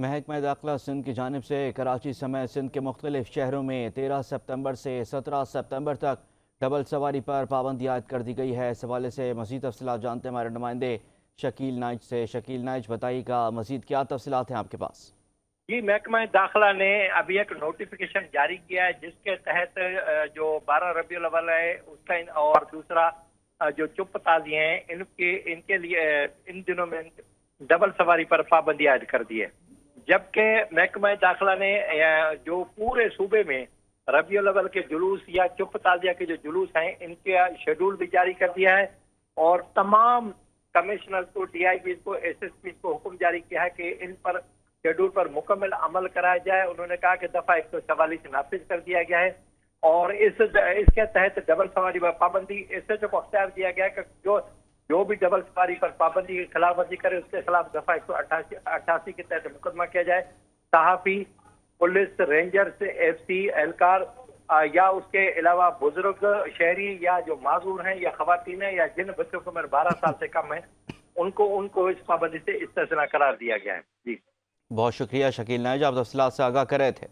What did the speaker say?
محکمہ داخلہ سندھ کی جانب سے کراچی سمیت سندھ کے مختلف شہروں میں 13 ستمبر سے 17 ستمبر تک ڈبل سواری پر پابندی عائد کر دی گئی ہے۔ اس حوالے سے مزید تفصیلات جانتے ہیں ہمارے نمائندے شکیل نائچ سے۔ شکیل نائچ، بتائیے گا مزید کیا تفصیلات ہیں آپ کے پاس؟ جی، محکمہ داخلہ نے ابھی ایک نوٹیفیکیشن جاری کیا ہے جس کے تحت جو 12 ربیع الاول ہے اس کا اور دوسرا جو چپ تازی ہیں ان کے لیے ان دنوں میں ڈبل سواری پر پابندی عائد کر دی ہے، جبکہ محکمہ داخلہ نے جو پورے صوبے میں ربیع الاول کے جلوس یا چپ تازیہ کے جو جلوس ہیں ان کا شیڈول بھی جاری کر دیا ہے، اور تمام کمشنر کو، ڈی آئی جی کو، ایس ایس پی کو حکم جاری کیا ہے کہ ان پر شیڈول پر مکمل عمل کرایا جائے۔ انہوں نے کہا کہ دفعہ 144 نافذ کر دیا گیا ہے، اور اس کے تحت ڈبل سواری پر پابندی ایس ایچ او کو اختیار دیا گیا ہے کہ جو بھی ڈبل سواری پر پابندی کی خلاف ورزی کرے اس کے خلاف دفعہ 188 کے تحت مقدمہ کیا جائے۔ صحافی، پولیس، رینجرز، ایف سی اہلکار یا اس کے علاوہ بزرگ شہری یا جو معذور ہیں یا خواتین ہیں یا جن بچوں کو عمر 12 سال سے کم ہے ان کو اس پابندی سے استثناء قرار دیا گیا ہے۔ جی بہت شکریہ شکیل نائچ، آپ تفصیلات سے آگاہ کر رہے تھے۔